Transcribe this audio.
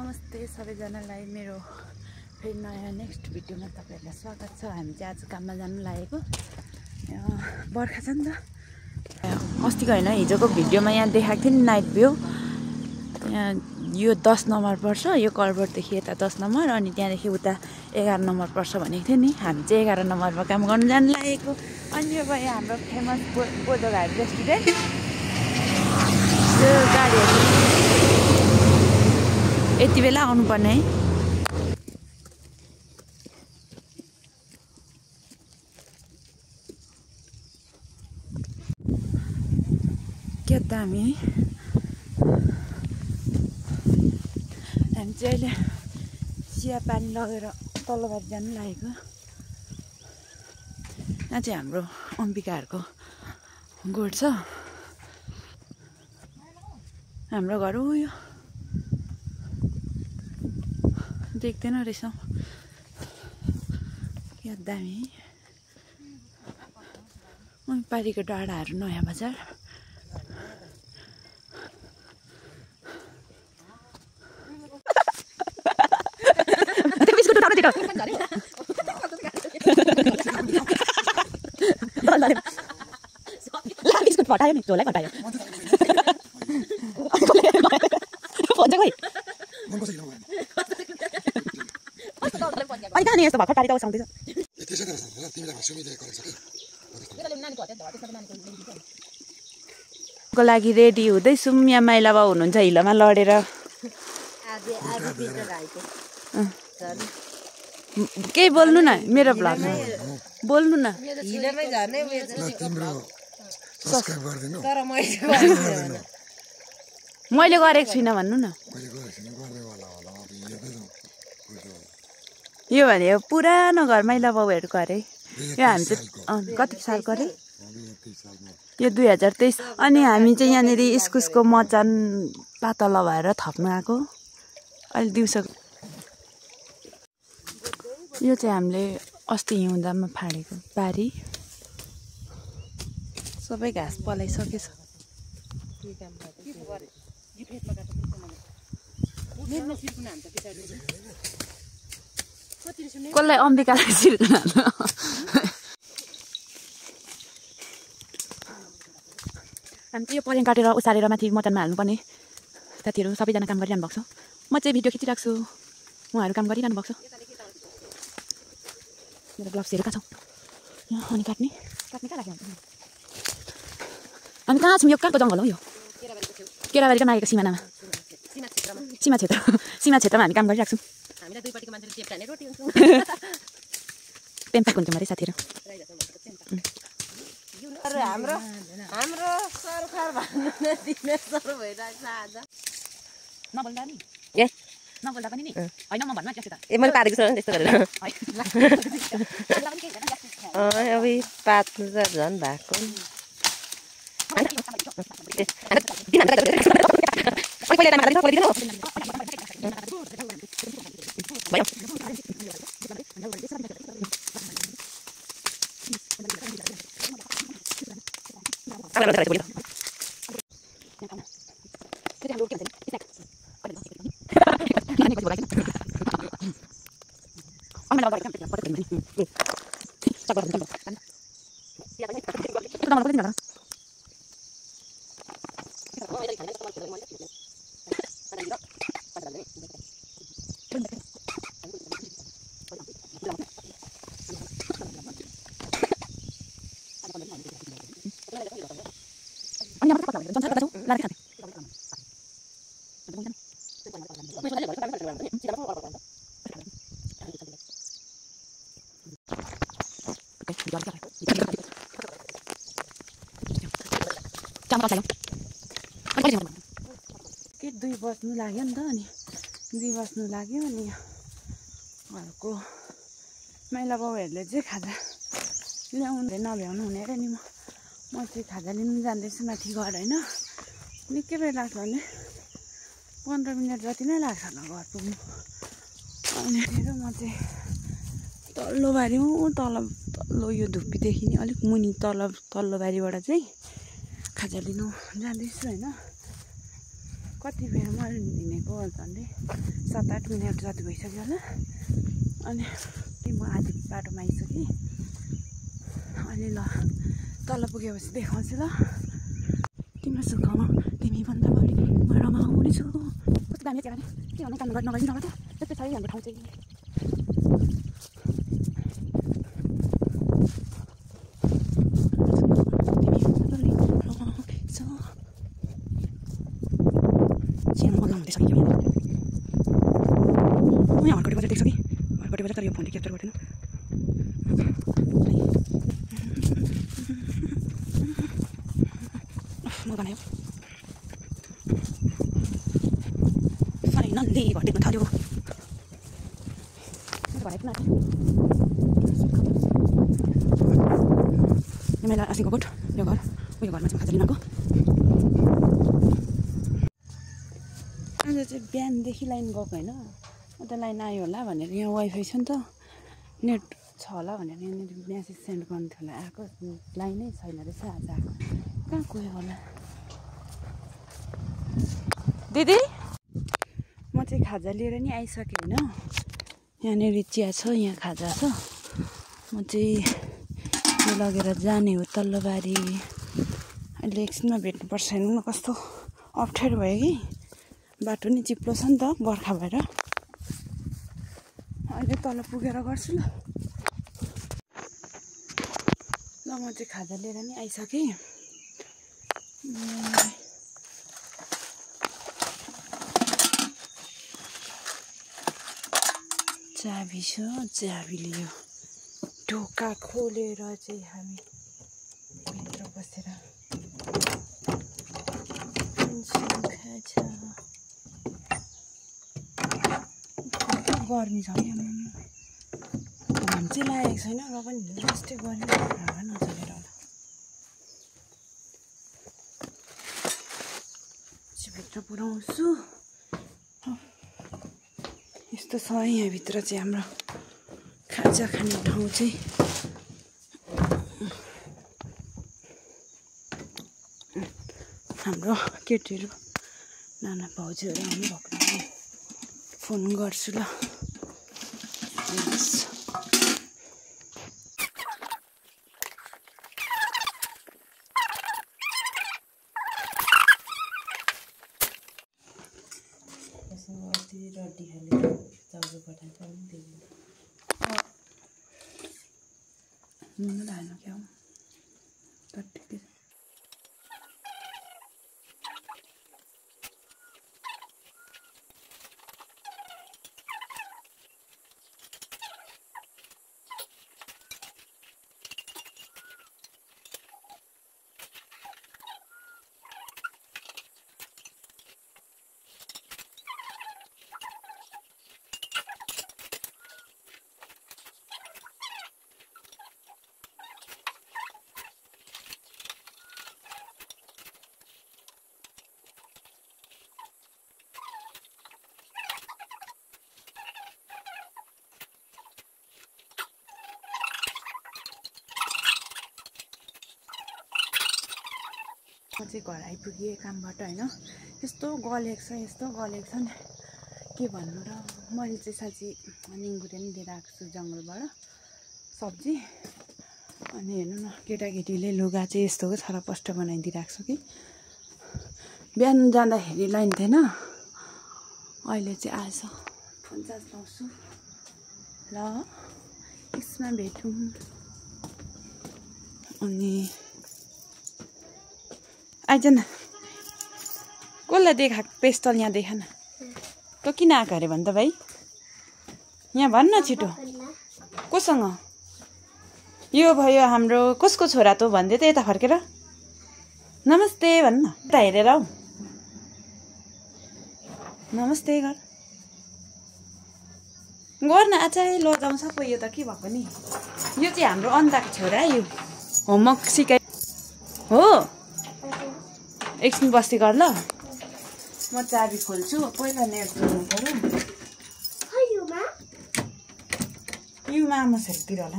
नमस्ते सबैजनालाई मेरो फेरि नयाँ नेक्स्ट भिडियोमा तपाईहरुलाई स्वागत छ। हामी चाहिँ आज काममा जानु लागेको। बर्खा छ नि त। अस्तिको हैन हिजोको भिडियोमा यहाँ देखाएको थिएँ नि नाइट भ्यू। यहाँ यो 10 नम्बर पर्छ, यो कर्बरदेखि यता 10 नम्बर अनि त्यहाँदेखि उता 11 नम्बर पर्छ भनेको थियो नि। हामी चाहिँ 11 नम्बरमा काम गर्न जानु लागेको। अनि यो भयो हाम्रो फेमस बोधघाट रेस्टुरेन्ट। यो गाडीहरु यति बेला आउनुपर्ने है। के दामी है। हामी चाहिँ अहिले चिया पानी लगेर तल्लोबारी जानु लागेको। यहाँ चाहिँ हाम्रो अम्बिकाहरूको गोठ छ। हाम्रो घर हो यो। देख्दैन रहेछ क्या दामी है। पारीको डाँडाहरू नयाँ बजार। बिस्कुट फटायो नि, झोलै फटायो। अनि कहाँ नि यस्तो भर्खर पारी त उसाउँदैछ। को लागि रेडी हुँदैछौँ। यहाँ माइला बाउ हुनुहुन्छ हिलोमा लडेर। केही बोल्नु न मेरो भ्लगमा। बोल्नु न। मैले गरेको छुइनँ भन्नु न। यो भने पुरानो घर माइला बाउहरूको अरे। यो हामी चाहिँ कति सालको अरे? यो 2023। अनि हामी चाहिँ यहाँनिर इस्कुसको मचान पातल भएर थप्नु आएको अहिले दिउँसो। यो चाहिँ हामीले अस्ति हिउँदामा फाडेको बारी। सबै घाँस पलाइसकेछ। कसलाई अम्बिकालाई सिर्कन हाल्नु। हामी चाहिँ यो परेङ काटेर उसारेर माथि मटनमा हाल्नुपर्ने। साथीहरू सबैजना काम गरिरहनु भएको छ। म चाहिँ भिडियो खिचिरहेको छु, उहाँहरू काम गरिरहनु भएको छ। मेरो ग्लभ्सहरू कहाँ छ? यहाँ अनि काट्ने कहाँ राख्यो? हामी कहाँ छौँ? यो कहाँको जङ्गल हो? यो केराबारीको नागेको सिमानामा। सीमा क्षेत्रमा हामी काम गरिरहेको छौँ। पेम्पाक हुन्छौँ अरे साथीहरू। हाम्रो सरकार भन्नु नदिने सर भइरहेको छ आज। नबोल्दा नि ए नबोल्दा पनि नि हैन म भन्नु त्यसो त। ए मैले पारेको छु नि त्यस्तो गरेर। अब पात्नु त झन् भएको। के 2 बज्नु लाग्यो नि त। अनि 2 बज्नु लाग्यो अनि घरको माइला बाउहरूले चाहिँ खाजा ल्याउनु नभ्याउनु हुने अरे नि। म चाहिँ खाजा लिनु जाँदैछु माथि घर होइन। निकै बेर लाग्छ भने 15 मिनट जति नै लाग्छ होला घर पुग्नु। अनि म चाहिँ तल्लो बारी तल्लो यो धुप्पीदेखि नि अलिक मुनि तल्लो बारीबाट चाहिँ खाजा लिनु जाँदैछु होइन। कति बेर मैले हिँडेको झन्डै 7-8 मिनट जति भइसक्यो होला। अनि म आधी बाटोमा आइसकेँ। अनि ल तल पुगेपछि देखाउँछु ल। तिम्रो सुखमा तिमी भन्दा बढी म रमाउनेछु। कस्तो दामी जग्गा नि के भन्नु काम गर्नु नगर्नु नगर्छ त्यस्तै छ है हाम्रो ठाउँ चाहिँ। तर यो फोनले क्याप्चर गर्दैन। म बनायो फाइनल्ली घर देख्न थाल्यो। मैले आँसीको कोट यो घर उयो घरमा चाहिँ खाजा लिन गएको। आज चाहिँ बिहानदेखि लाइन गएको होइन। अन्त लाइन आयो होला भनेर यहाँ वाइफाई छ नि त नेट छ होला भनेर यहाँनिर म्यासेज सेन्ड गर्नु थियो होला। आएको लाइनै छैन रहेछ आज आएको। कहाँ गयो होला दिदी? म चाहिँ खाजा लिएर नि आइसकेँ होइन। यहाँनिर चिया छ यहाँ खाजा छ। म चाहिँ यो लगेर जाने हो तल्लोबारी। अहिले एकछिनमा भेट्नुपर्छ हेर्नु न कस्तो अप्ठ्यारो भयो कि बाटो नि चिप्लो छ नि त बर्खा भएर। अहिले तल पुगेर गर्छु ल। ल म चाहिँ खाजा लिएर नि आइसकेँ। चाबी छ चाबी लियो। ढोका खोलेर चाहिँ हामी भित्र बसेर गर्मी छ क्या घाम चाहिँ लागेको छैन र पनि जस्तै गर्मी हावा नचलेर होला। भित्र पुऱ्याउँछु। यस्तो छ यहाँभित्र चाहिँ हाम्रो खाजा खाने ठाउँ चाहिँ। हाम्रो केटीहरू नाना भाउजूहरू आउनु भएको फोन गर्छु ल। क्या म चाहिँ घर आइपुगेँ कामबाट होइन। यस्तो गलेको छ नि के भन्नु र। मैले चाहिँ साँच्ची निङ्गुरे पनि लिएर आएको छु जङ्गलबाट सब्जी। अनि हेर्नु न केटाकेटीले लुगा चाहिँ यस्तो छरपष्ट बनाइदिइरहेको छु कि। बिहान जाँदाखेरि लाइन थिएन अहिले चाहिँ आएछ। फोन चार्ज लाउँछु ल यसमा भेटौँ। अनि आइज न कसलाई देखा पेस्टल यहाँ देखा न। तँ किन आएको अरे भन् त भाइ यहाँ भन्न छिटो कोसँग। यो भयो हाम्रो कसको छोरा त भन्दै त यता फर्केर नमस्ते भन्न। यता हेरेर हौ नमस्ते गर गर्न आचार्य लजाउँछ पो। यो त के भएको नि यो चाहिँ हाम्रो अन्दाको छोरा यो होमवर्क सिकाइ हो। एकछिन बस्ती गर ल म चाबी खोल्छु। पहिला नेट जोड्नु पर्यो। युमा आमा सेलतिर होला।